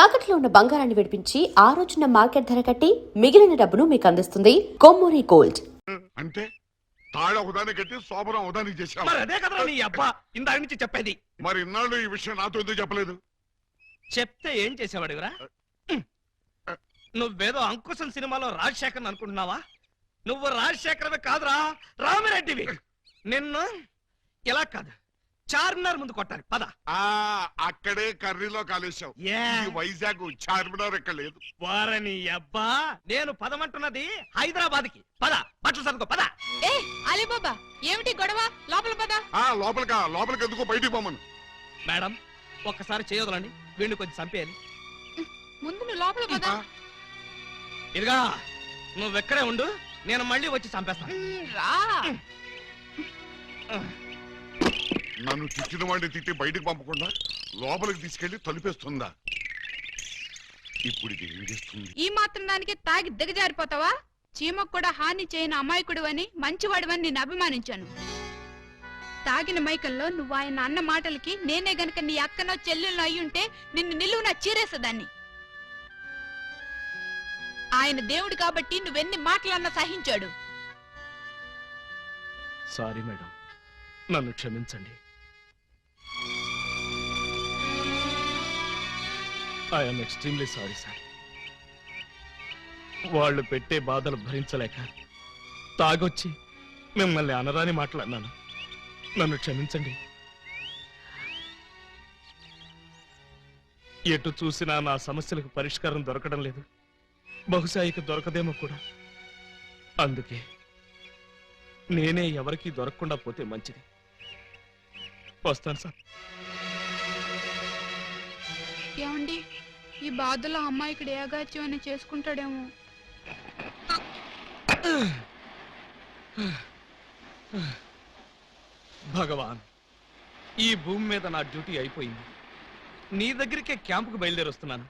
తాకట్లో ఉన్న బంగారాన్ని విడిపించి ఆ రోజున మార్కెట్ ధర కట్టి మిగిలిన డబ్బును మీకు అందిస్తుంది కొమ్మూరి గోల్డ్. అంటే తాళ ఒకదానికి కట్టి శోభనం ఒకదానికి చేశావు. మరి అదే కదా నీ అబ్బా ఇందాక నుంచి చెప్పేది. మరి ఇన్నాళ్ళు ఈ విషయం నాతో ఎందుకు చెప్పలేదు? చెప్తే ఏం చేసేవాడివిరా? నువ్వేదో అంకుశం సినిమాలో రాజశేఖర్ అనుకుంటున్నావా? నువ్వు రాజశేఖరవే కాదురా, రామిరెడ్డివి. నిన్ను ఇలా కాదు, చార్మినార్ ముందు కొట్టాలి. పద. అక్కడే కర్రీలో కాలేశావు. వైజాగ్ చార్మినార్ ఎక్కడ లేదు. వారని అబ్బా, నేను పదమంటున్నది హైదరాబాద్ కి. పద, బట్టలు సర్దుకో. పద. ఏ అలీబాబా, ఏమిటి గొడవ? లోపల పద. లోపలికి ఎందుకో బయటికి పోమను. మేడం, ఒక్కసారి చేయొదలండి, వీడిని కొంచెం చంపేయాలి. ముందు నువ్వు లోపల పద. ఇదిగా నువ్వెక్కడే ఉండు, నేను మళ్ళీ వచ్చి చంపేస్తాను. రా. నన్ను తిట్టిన వాడిని తిట్టి బయటికి పంపకుండా లోపలికి తీసుకెళ్లి తలుపేస్తుందా? ఇప్పుడు ఇది ఏం చేస్తుంది? ఈ మాత్రం దానికి తాగి దిగజారిపోతావా? చీమకు కూడా హాని చేయని అమాయకుడు అని, మంచివాడువని నేను అభిమానించాను. తాగిన మైకల్లో నువ్వు ఆయన అన్న మాటలకి నేనే గనక నీ అక్కనో చెల్లెల్లో అయ్యుంటే నిన్ను నిలువున చీరేసేదాన్ని. ఆయన దేవుడు కాబట్టి నువ్వెన్ని మాటలన్నా సహించాడు. సారీ మేడం, నన్ను క్షమించండి. I'm extremely sorry sir. వాళ్ళు పెట్టే బాధలు భరించలేక తాగొచ్చి మిమ్మల్ని అనరాని మాట్లాడినాను. నన్ను క్షమించండి. ఎటు చూసినా నా సమస్యలకు పరిష్కారం దొరకడం లేదు. బహుశా ఇక దొరకదేమో కూడా. అందుకే నేనే ఎవరికీ దొరకకుండా పోతే మంచిది. వస్తాను సార్. ఏమండి, ఈ బాధలో అమ్మాయికి ఏగాచ్యం అని చేసుకుంటాడేమో. భగవాన్, ఈ భూమి మీద నా డ్యూటీ అయిపోయింది. నీ దగ్గరికే క్యాంపుకు బయలుదేరి వస్తున్నాను.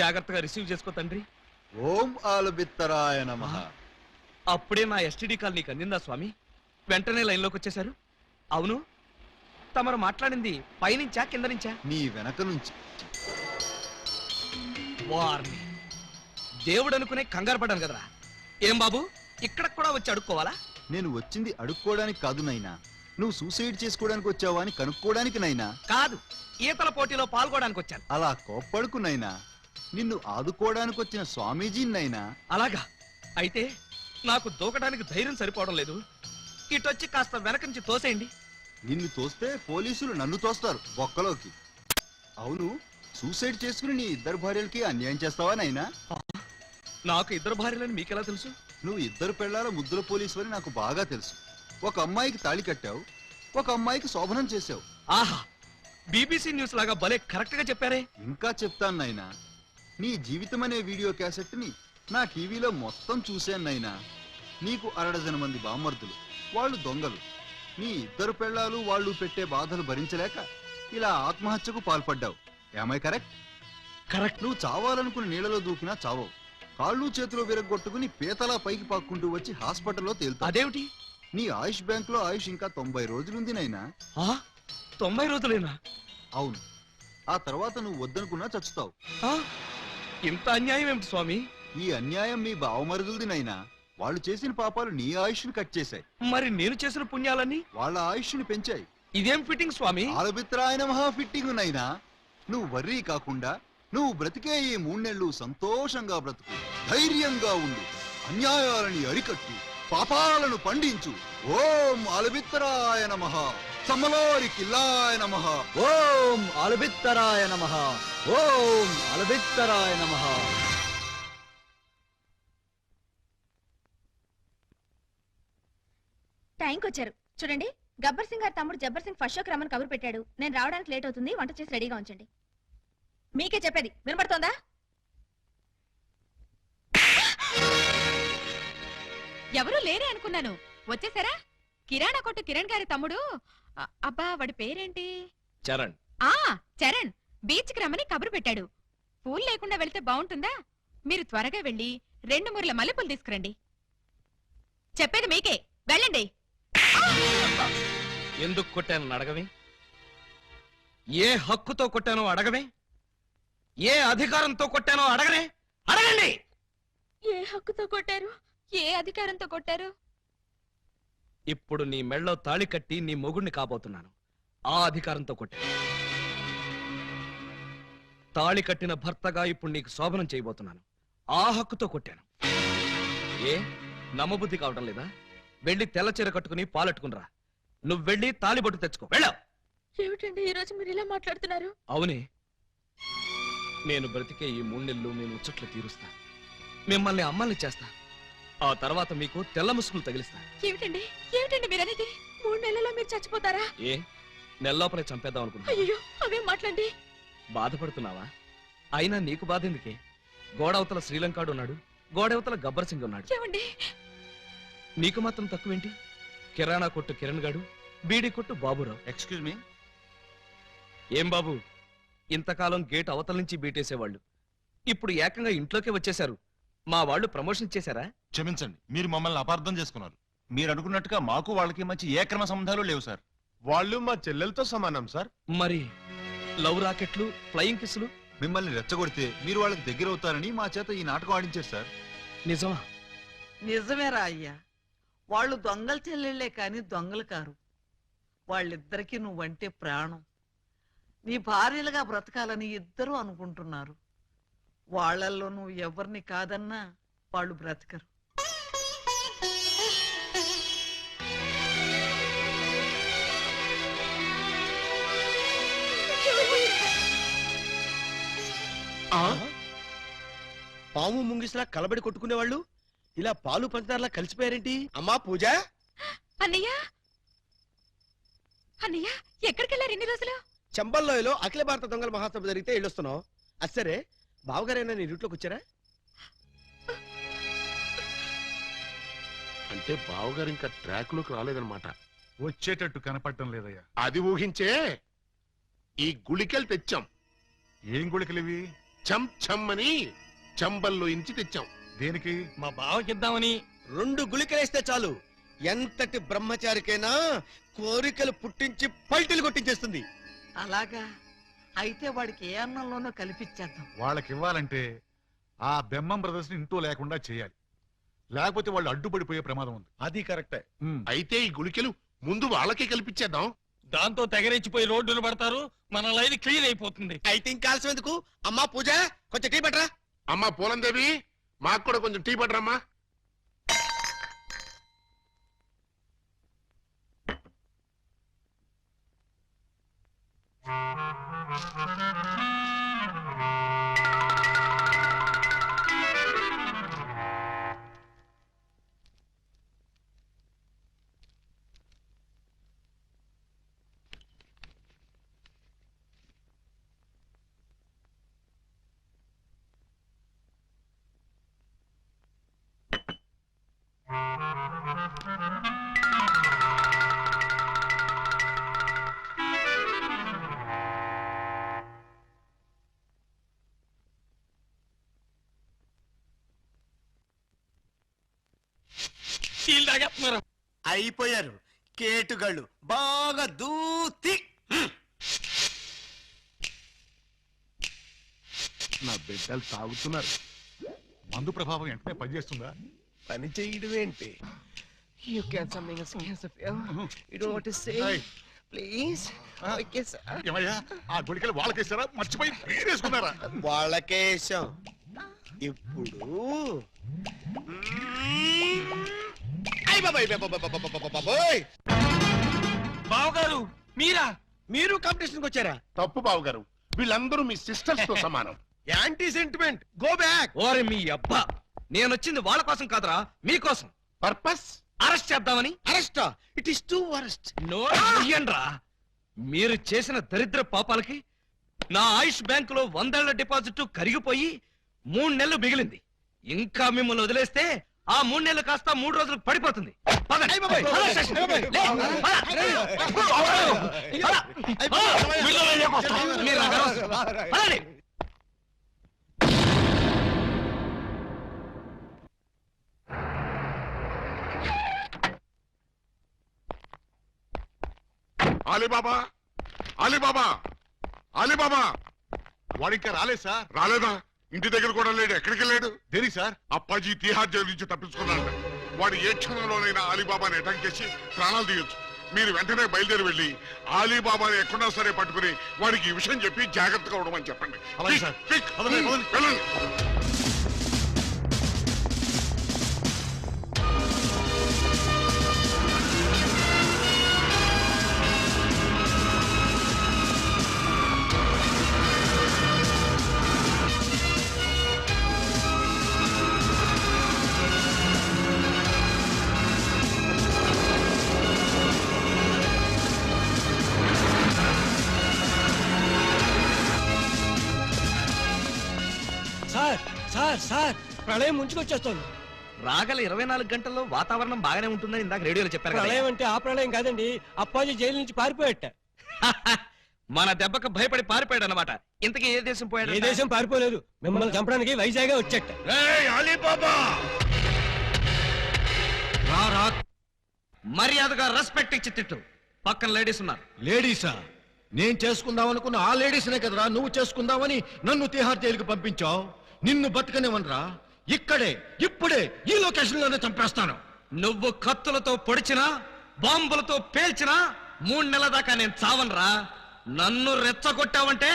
జాగ్రత్తగా రిసీవ్ చేసుకో తండ్రి. ఓం ఆలుబిత్తరాయ నమః. అప్పుడే నా ఎస్టీడీ కాల్ నీకు అందిందా స్వామి? వెంటనే లైన్లోకి వచ్చేశారు. అవును, తమరు మాట్లాడింది పైనుంచా కింద నుంచా? నీ వెనక నుంచి. వారిని దేవుడు అనుకునే కంగారు పడ్డాను కదరా. ఏం బాబు, ఇక్కడ కూడా వచ్చి అడుక్కోవాలా? నేను వచ్చింది అడుక్కోవడానికి కాదు నైనా, నువ్వు సూసైడ్ చేసుకోవడానికి వచ్చావా అని కనుక్కోవడానికి నైనా. కాదు, ఈతల పోటీలో పాల్గొనడానికి వచ్చాను. అలా కోప్పడుకు నైనా, నిన్ను ఆదుకోవడానికి వచ్చిన స్వామీజీనైనా. అలాగా? అయితే నాకు దూకడానికి ధైర్యం సరిపోవడం లేదు. ఇటొచ్చి కాస్త వెనక నుంచి తోసేయండి. నిన్ను తోస్తే పోలీసులు నన్ను తోస్తారు బొక్కలోకి. అవును, సూసైడ్ చేసుకుని నీ ఇద్దరు భార్యలకి అన్యాయం చేస్తావా నైనా? నాకు ఇద్దరు భార్యలని మీకెలా తెలుసు? నువ్వు ఇద్దరు పెళ్లాల ముద్దుల పోలీసు అని నాకు బాగా తెలుసు. ఒక అమ్మాయికి తాళి కట్టావు, ఒక అమ్మాయికి శోభనం చేశావు. ఆహా, బీబీసీ న్యూస్ లాగా భలే కరెక్ట్ గా చెప్పారే. ఇంకా చెప్తాను నైనా, నీ జీవితం అనే వీడియో క్యాసెట్ ని నా టీవీలో మొత్తం చూశాను నైనా. నీకు 60 మంది బామ్మర్దులు, వాళ్ళు దొంగలు. నీ ఇద్దరు పెళ్లాలు వాళ్ళు పెట్టే బాధలు భరించలేక ఇలా ఆత్మహత్యకు పాల్పడ్డావు. ఏమై కరెక్ట్? కరెక్ట్. నువ్వు చావాలనుకుని నీళ్ళలో దూకినా చావవు. కాళ్ళు చేతులు విరగొట్టుకుని పీతలా పైకి పాక్కుంటూ వచ్చి హాస్పిటల్లో తేలుతావు. అదేమిటి? నీ ఆయుష్ బ్యాంక్ లో ఆయుష్ ఇంకా 90 రోజులుంది నైనా. 90 రోజులేనా? అవును, ఆ తర్వాత నువ్వు వద్దనుకున్నా చచ్చుతావు. ఇంత అన్యాయం ఏమిటి స్వామి? ఈ అన్యాయం మీ బావమరుదులది నైనా. వాళ్ళు చేసిన పాపాలు నీ ఆయుష్ని కట్ చేశాయి. మరి నేను చేసిన పుణ్యాలన్నీ వాళ్ళ ఆయుష్ని పెంచాయి. ఇదేం ఫిట్టింగ్ స్వామి? ఆలబిత్రాయన మహా ఫిట్టింగ్ నైనా. నువ్వు వర్రీ కాకుండా నువ్వు బ్రతికే ఈ 3 నెలలు సంతోషంగా బ్రతుకు, ధైర్యంగా ఉండు, అన్యాయాలని అరికట్టు, పాపాలను పండించు. ఓం ఆలబిత్తరాయ నమః, సమలోరి కిల్లాయ నమః. ఓం ఆలబిత్తరాయ నమః, ఓం ఆలబిత్తరాయ నమః. టైంకి వచ్చారు చూడండి. గబ్బర్ సింగ్ గారి తమ్ముడు జబ్బర్ సింగ్ ఫస్ట్ షోకి రమ్మని కబురు పెట్టాడు. నేను రావడానికి లేట్ అవుతుంది, వంట చేసి రెడీగా ఉంచండి. మీకే చెప్పేది వినపడుతోందా? ఎవరూ లేరే అనుకున్నాను, వచ్చేసారా? కిరాణా కొట్టు కిరణ్ గారి తమ్ముడు. అబ్బా, వాడి పేరేంటి? చరణ్. చరణ్ బీచ్ కి రమ్మని కబురు పెట్టాడు. పూలు లేకుండా వెళ్తే బాగుంటుందా? మీరు త్వరగా వెళ్ళి 2 మూరల మల్లెపూలు తీసుకురండి. చెప్పేది మీకే, వెళ్ళండి. ఎందుకు కొట్టాను అడగవే? ఏ హక్కుతో కొట్టానో అడగవే? ఏ అధికారంతో కొట్టానో అడగనే అడగండి. ఏ హక్కుతో కొట్టారు? ఏ అధికారంతో కొట్టారు? ఇప్పుడు నీ మెళ్ళో తాళి కట్టి నీ మొగుణ్ణి కాబోతున్నాను. ఆ అధికారంతో కొట్టాను. తాళి కట్టిన భర్తగా ఇప్పుడు నీకు శోభనం చేయబోతున్నాను. ఆ హక్కుతో కొట్టాను. ఏ నమ్మబుద్ధి కావడం లేదా? వెళ్ళి తెల్ల చీర కట్టుకుని పాలెట్టుకునిరా. నువ్వు వెళ్ళి తాళిబొట్టు తెచ్చుకో. వెళ్ళావు. ఏమిటండి ఈ రోజు మీరు ఇలా మాట్లాడుతున్నారు? అవునే, నేను బ్రతికే ఈ 3 నెలలు మీ ముచ్చట్లు తీరుస్తా. మిమ్మల్ని అమ్మల్ని చేస్తా. ఆ తర్వాత మీకు తెల్ల ముసుగులు తగిలిస్తా. ఏమిటండి ఏమిటండి మీరు అనేది? 3 నెలల్లో మీరు చచ్చిపోతారా? ఏ నెల్లోపలే చంపేద్దాం అనుకుంటా? అయ్యో అవేం మాట్లాడండి. బాధపడుతున్నావా? అయినా నీకు బాధ ఎందుకే? గోడవతల శ్రీలంకాడు ఉన్నాడు, గోడవతల గబ్బర్ సింగ్ ఉన్నాడు. ఏమండి నీకు మాత్రం తక్కువేంటి? కిరాణా కొట్టు కిరణ్ గాడు, బీడీ కొట్టు బాబురావు. Excuse me. ఏం బాబు, ఇంతకాలం గేట్ అవతల నుంచి బీటేసేవాళ్ళు ఇప్పుడు ఏకంగా ఇంట్లోకే వచ్చేశారు. మా వాళ్ళు ప్రమోషన్ చేశారా? క్షమించండి, మీరు మమ్మల్ని అపార్థం చేసుకున్నారు. మీరు అనుకున్నట్టుగా మాకు వాళ్ళకి మంచి ఏక్రమ సంబంధాలు లేవు సార్. వాళ్ళు మా చెల్లెలతో సమానం సార్. మరి లవ్ రాకెట్లు, ఫ్లయింగ్ కిస్లు? మిమ్మల్ని రెచ్చగొడితే మీరు వాళ్ళకి దగ్గర అవుతారని మా చేత ఈ నాటకం ఆడించారు సార్. నిజమా? నిజమేరా అయ్యా. వాళ్ళు దొంగల చెల్లెళ్లే కాని దొంగలు కారు. వాళ్ళిద్దరికీ నువ్వంటే ప్రాణం. నీ భార్యలుగా బ్రతకాలని ఇద్దరూ అనుకుంటున్నారు. వాళ్ళల్లో నువ్వు ఎవరిని కాదన్నా వాళ్ళు బ్రతకరు. పాము ముంగిసలా కలబడి కొట్టుకునేవాళ్ళు ఇలా పాలు పంచదారలా కలిసిపోయారేంటి? అమ్మా పూజ, అన్నయ్య అన్నయ్య ఎక్కడికి వెళ్ళారు ఇన్ని రోజులు? చంబల్లోయలో అఖిల భారత దొంగల మహాసభ జరిగితే వెళ్ళొస్తున్నావు. అసరే బావగారైనా నీ రూట్లోకి వచ్చారా? అంటే బావగారు ఇంకా ట్రాక్ లోకి రాలేదన్నమాట. వచ్చేటట్టు కనపడటం లేదయ్యా. అది ఊహించే ఈ గుళికలు తెచ్చాం. ఏం గుళికలు ఇవి? చం చం అని చంబల్లో ఇంచి తెచ్చాం. దేనికి? మా బావకిద్దామని. 2 గుళికలేస్తే చాలు, ఎంతటి బ్రహ్మచారికైనా కోరికలు పుట్టించి పల్టీలు కొట్టించేస్తుంది. అలాగా అయితే వాడికి ఏ అన్నంలోనో కల్పించేద్దాం. వాళ్ళకి ఇవ్వాలంటే ఆ బెమ్మం బ్రదర్స్ ని ఇంట్లో లేకుండా చేయాలి. లేకపోతే వాళ్ళు అడ్డుపడిపోయే ప్రమాదం ఉంది. అది కరెక్టే. అయితే ఈ గుళికలు ముందు వాళ్ళకే కల్పించేద్దాం. దాంతో తెగరెచ్చిపోయి రోడ్డును పడతారు, మన లైన్ క్లీన్ అయిపోతుంది. అయితే ఇంకా ఆలస్యం ఎందుకు? అమ్మా పూజ, కొంచెం టీ పట్టరా. అమ్మా పూలందేవి, మాకు కూడా కొంచెం టీ పడరమ్మా. అయిపోయారు కేటుగాళ్ళు బాగా దూతి. నా బిడ్డలు తాగుతున్నారు. మందు ప్రభావం వెంటనే పనిచేస్తుందా? పని చేయడం ఏంటి? You can something else, Sophia. You don't want to say, Hey. please. I guess. ఏమయ్యా, ఆ గుళికలు వాళ్ళకేసారా? మర్చిపోయి వేరేసుకున్నారా? వాళ్ళకేశం. ఇప్పుడు బావగారు మీరా? మీరు కాంపిటీషన్ వచ్చారా? తప్పు బావగారు, వీళ్ళందరూ మీ సిస్టర్స్ తో సమానం. Anti sentiment, go back. ఓరే మీ అబ్బా, నేనొచ్చింది వాళ్ళ కోసం కాదురా, మీకోసం. పర్పస్ అరెస్ట్ చేద్దామని. Arrest? It is too worst. నోరా, మీరు చేసిన దరిద్ర పాపాలకి నా ఆయుష్ బ్యాంకులో 100 ఏళ్ల డిపాజిట్ కరిగిపోయి 3 నెలలు మిగిలింది. ఇంకా మిమ్మల్ని వదిలేస్తే ఆ 3 నెలలు కాస్త 3 రోజులకు పడిపోతుంది. పదండి. పద స్టేషన్. లే, పద. మీరు నాకు అనవసరం. పదండి. అలీబాబా, అలీబాబా, అలీబాబా, వాడు ఇంకా రాలేదు సార్. రాలేదా? ఇంటి దగ్గర కూడా లేడు. ఎక్కడికి వెళ్ళాడు? దేనికి సార్? అప్పాజీ తిహార్ జైలు నుంచి తప్పించుకున్నాడు. వాడు ఏ క్షణంలోనైనా అలీబాబాని అటాక్ చేసి ప్రాణాలు తీయొచ్చు. మీరు వెంటనే బయలుదేరి వెళ్ళి అలీబాబాని ఎక్కడా సరే పట్టుకుని వాడికి ఈ విషయం చెప్పి జాగ్రత్తగా ఉండమని చెప్పండి. అలాగే సార్. క్విక్, పదండి, పదండి. వెళ్ళండి. సార్ సార్ సార్ ప్రళయం ముంచుకొచ్చేస్తోంది. రాగల 24 గంటల్లో వాతావరణం బాగానే ఉంటుందని ఇందాక రేడియోలో చెప్పారు కదా. ప్రళయం అంటే ఆ ప్రళయం కాదండి, అప్పాజీ జైలు నుంచి పారిపోయట. మన దెబ్బకు భయపడి పారిపోయాడు అనమాట. ఇంతకీ ఏ దేశం పోయాడు? ఏ దేశం పారిపోలేదు, మిమ్మల్ని చంపడానికి వైజాగ్ వచ్చేట. అలీబాబా మర్యాదగా రెస్పెక్ట్ ఇచ్చి తిట్టు. పక్కన లేడీస్ ఉన్నారు. లేడీసా? నేను చేసుకుందాం అనుకున్న ఆ లేడీస్నే కదరా నువ్వు చేసుకుందామని నన్ను తిహార్ జైలుకి పంపించావు. నిన్ను బతకనివనరా, ఇక్కడే ఇప్పుడే ఈ లొకేషన్ లోనే చంపేస్తాను. నువ్వు కత్తులతో పొడిచినా బాంబులతో పేల్చినా 3 నెలల దాకా నేను చావనరా. నన్ను రెచ్చగొట్టావంటే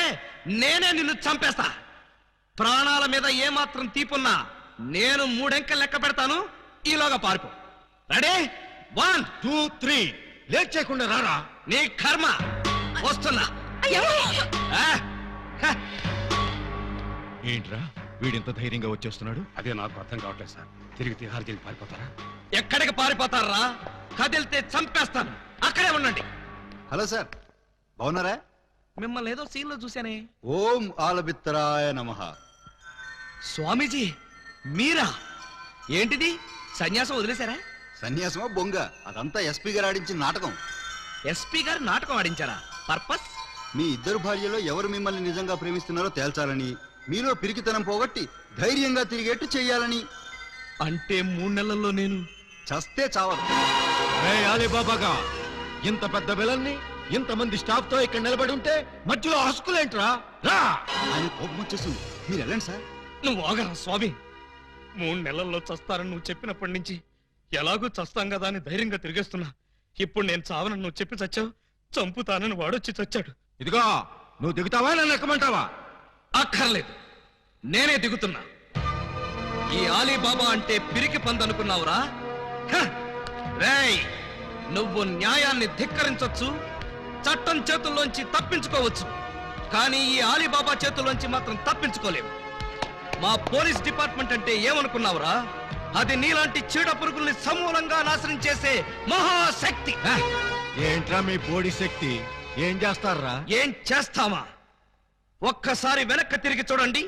నేనే నిన్ను చంపేస్తా. ప్రాణాల మీద ఏమాత్రం తీపున్నా నేను 3 అంకెలు లెక్క పెడతాను. ఈలోగా పారిపో. రెడీ? 1 2 3 లేట్ చేయకుండా రారా. నీ కర్మ. వస్తున్నా. ఆ? హ. ఏంట్రా వీడింత ధైర్యంగా వచ్చేస్తున్నాడు? అదే నాకు అర్థం కావట్లేదు సార్. తిరిగి తిహార్ జైలు పారిపోతారా? ఎక్కడికి పారిపోతారా? కదిలితే చంపేస్తాను. అక్కడే ఉండండి. హలో సార్, బాగున్నారా? మిమ్మల్ని ఏదో సీన్ లో చూశానే. ఓం ఆలబిత్తరాయ నమః. స్వామీజీ మీరా? ఏంటిది, సన్యాసం వదిలేశారా? సన్యాసమా బొంగ, అదంతా ఎస్పీ గారు ఆడించిన నాటకం. ఎస్పీ గారు నాటకం ఆడించారా? పర్పస్? మీ ఇద్దరు భార్యలో ఎవరు మిమ్మల్ని నిజంగా ప్రేమిస్తున్నారో తేల్చాలని, మీలో పిరికితనం పోగొట్టి ధైర్యంగా తిరిగేట్టు చెయ్యాలని. అంటే 3 నెలల్లో నేను చస్తే చావరు. అలీబాబాగా ఇంత పెద్ద విలన్ని ఇంతమంది స్టాఫ్ తో ఇక్కడ నిలబడి ఉంటే మధ్యలో హస్కులేంట్రా? రా. ఆయన కోపం వచ్చేస్తుంది, మీరు వెళ్ళండి సార్. నువ్వు ఆగరా స్వామి. 3 నెలల్లో చస్తారని నువ్వు చెప్పినప్పటి నుంచి ఎలాగూ చస్తాం కదా అని ధైర్యంగా తిరిగేస్తున్నా. ఇప్పుడు నేను చావనని నువ్వు చెప్పి చచ్చావు, చంపుతానని వాడొచ్చి చచ్చాడు. ఇదిగో నువ్వు దిగుతావా నన్ను ఎక్కమంటావా? అక్కర్లేదు, నేనే దిగుతున్నా. ఈ ఆలీబాబా అంటే పిరికి పందనుకున్నావురా? హ! రేయ్, నువ్వు న్యాయాన్ని ధిక్కరించొచ్చు, చట్టం చేతుల్లోంచి తప్పించుకోవచ్చు, కానీ ఈ ఆలీబాబా చేతుల్లోంచి మాత్రం తప్పించుకోలేవు. మా పోలీస్ డిపార్ట్మెంట్ అంటే ఏమనుకున్నావురా? అది నీలాంటి చీడ పురుగుల్ని సమూలంగా నాశనం చేసే మహాశక్తి. ఏంట్రా మీ బోడి శక్తి? ఏం చేస్తారా? ఏం చేస్తామా? ఒక్కసారి వెనక్కి తిరిగి చూడండి.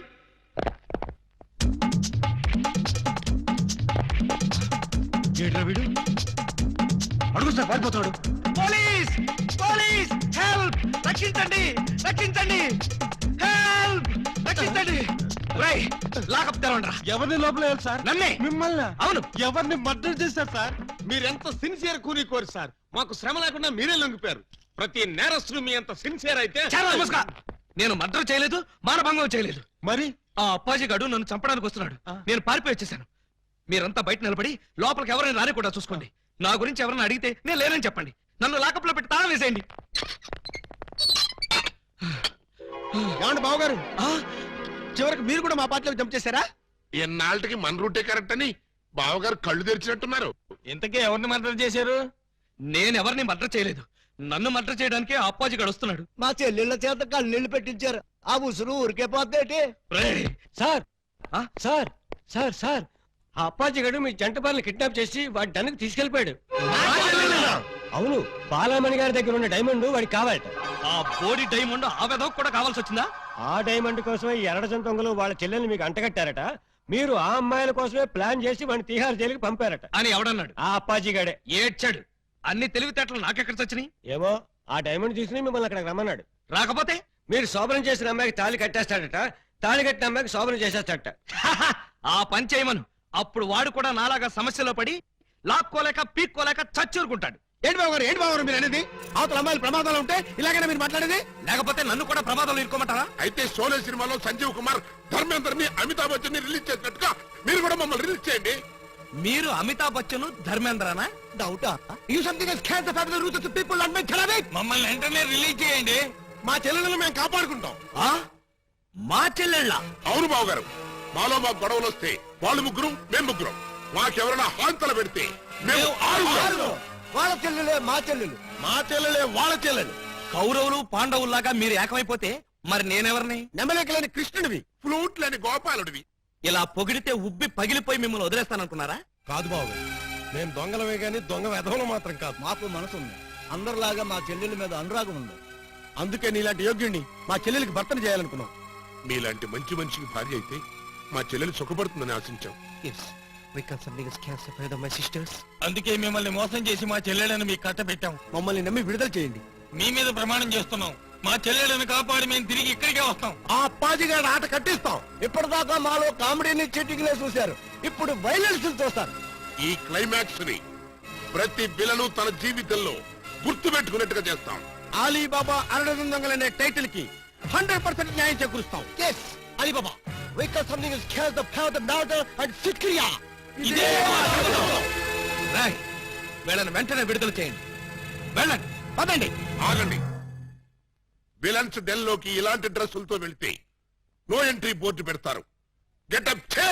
ఏంట్రా వీడు? అడుగు సార్, పారిపోతాడు. పోలీస్! పోలీస్! హెల్ప్! రక్షించండి! రక్షించండి! హెల్ప్! రక్షించండి! రేయ్, లాకప్ తెరవండి రా. ఎవరిని లోపల సార్? నన్నే. మిమ్మల్ని? అవును. ఎవరిని మర్డర్ చేశారు సార్? మీరెంత సిన్సియర్ కూని సార్. మాకు శ్రమ లేకుండా మీరే లొంగిపోయారు. ప్రతి నేరస్తులు మీ అంత సిన్సియర్ అయితే. చాలా నమస్కారం. నేను మర్డర్ చేయలేదు, మానభంగం చేయలేదు. మరి ఆ అప్పాజీ గడు నన్ను చంపడానికి వస్తున్నాడు. నేను పారిపోయి వచ్చేసాను. మీరంతా బయట నిలబడి లోపలికి ఎవరైనా రాని కూడా చూసుకోండి. నా గురించి ఎవరైనా అడిగితే నేను లేనని చెప్పండి. నన్ను లాకప్ లో పెట్టి తాళం వేసేయండి. ఏమండి బావగారు, చివరికి మీరు కూడా మా పార్టీలోకి జంప్ చేశారా? ఎన్నాళ్ళకి మన రూటే కరెక్ట్ అని బావగారు కళ్ళు తెరిచినట్టున్నారు. ఇంతకే ఎవరిని మర్డర్ చేశారు? నేనెవరిని మర్డర్ చేయలేదు. నన్ను మర్డర్ చేయడానికి ఆ అప్పాజీ గడు వస్తున్నాడు. మా చెల్లెళ్ళ చేత కళ్ళీళ్ళు పెట్టించారు. ఆ ఉసురు ఊరికే పోతేటి. సార్ సార్ సార్ సార్ ఆ అప్పాజీ గడు మీ జంట బాలను కిడ్నాప్ చేసి వాడి డన్కి తీసుకెళ్లిపోయాడు. అవును, బాలామణి గారి దగ్గర ఉన్న డైమండ్ వాడికి కావాలట. ఆ బోడి డైమండ్ ఆ వెధవ కూడా కావాల్సి వచ్చిందా? ఆ డైమండ్ కోసమే ఈ ఎర్రజం దొంగలు వాళ్ళ చెల్లెల్ని మీకు అంటగట్టారట. మీరు ఆ అమ్మాయిల కోసమే ప్లాన్ చేసి వాడిని తిహార్ జైలుకి పంపారట అని ఎవడన్నాడు? ఆ అప్పాజీ గడే. ఏడ్చాడు. అన్ని తెలివితేటలు నాకెక్కడ చచ్చినాయి? ఏమో, ఆ డైమండ్ తీసుకుని మిమ్మల్ని అక్కడికి రమ్మన్నాడు. రాకపోతే మీరు శోభనం చేసిన అమ్మాయికి తాళి కట్టేస్తాడట, తాళి కట్టిన అమ్మాయికి శోభనం చేసేస్తాడట. ఆ పని చేయమను. అప్పుడు వాడు కూడా నాలాగా సమస్యలో పడి లాక్కోలేక పీక్కోలేక చచ్చూరుకుంటాడు. ఏంటి బాబు గారు, ఏంటి బాబు గారు మీరు అనేది? అవతల అమ్మాయిలు ప్రమాదాలు ఉంటే ఇలాగైనా మీరు మాట్లాడేది? లేకపోతే నన్ను కూడా ప్రమాదంలో ఇరుకోమంటారా? అయితే షోలే సినిమాలో సంజీవ్ కుమార్ ధర్మేందర్ని అమితాబ్ బచ్చన్ ని రిలీజ్ చేసినట్టుగా మీరు కూడా మమ్మల్ని రిలీజ్ చేయండి. మీరు అమితాబ్ బచ్చన్ ధర్మేంద్రనా? డౌటా? You something has can the family roots of the people and make ఖరాబ్ ఇట్. మమ్మల్ని వెంటనే రిలీజ్ చేయండి. మా చెల్లెలను మేము కాపాడుకుంటాం. ఆ? మా చెల్లెళ్ళ? అవును బాబు గారు, మాలో మాకు గొడవలు వస్తే వాళ్ళు ముగ్గురు మేము ముగ్గురం, మాకెవరైనా హాంతలు పెడితే మేము ఆరుగురం. వాళ్ళ చెల్లెలే మా చెల్లెలు, మా చెల్లెలే వాళ్ళ చెల్లెలు. కౌరవులు పాండవుల్లాగా మీరు ఏకమైపోతే మరి నేనెవరిని? నెమలేకలేని కృష్ణుడివి, ఫ్లూట్ లేని గోపాలుడివి. ఇలా పొగిడితే ఉబ్బి పగిలిపోయి మిమ్మల్ని వదిలేస్తాననుకున్నారా? కాదు బాబు, మేము దొంగలమే గాని దొంగ వెధవలు మాత్రం కాదు. మాకు మనసు ఉంది, అందరిలాగా మా చెల్లెల మీద అనురాగం ఉంది. అందుకే నీలాంటి యోగ్యుడిని మా చెల్లెలికి భర్తను చేయాలనుకున్నాం. మీలాంటి మంచి మనిషికి భార్య అయితే మా చెల్లెలు సుఖపడుతుందని ఆశించాం. అందుకే మిమ్మల్ని మోసం చేసి మా చెల్లెలను మీకు కట్టబెట్టాం. మమ్మల్ని నమ్మి విడుదల చేయండి. మీ మీద ప్రమాణం చేస్తున్నాం, మా చెల్లెలను కాపాడి మేము తిరిగి ఇక్కడికే వస్తాం. ఆ అప్పాజిగాడి ఆట కట్టిస్తాం. ఇప్పటిదాకా మాలో కామెడీని చీటింగ్లే చూశారు, ఇప్పుడు వైలెన్స్ చూస్తారు. ఈ క్లైమాక్స్ ని ప్రతి విలను తన జీవితంలో గుర్తు పెట్టుకున్నట్టుగా చేస్తాం. అలీబాబా అరడజన్ దొంగలనే టైటిల్ కి 100% న్యాయం చేకూరుస్తాం. Yes, Alibaba. Because something is killed the power, the murder and Sikriya. ఇదే మా జీవితం. రేయ్, వీళ్ళని వెంటనే విడుదల చేయండి. వెళ్ళండి, పదండి. ఆగండి. విలన్స్ డెల్ లోకి ఇలాంటి డ్రెస్సులతో వెళ్తే నో ఎంట్రీ బోర్డు పెడతారు. గెటప్ చే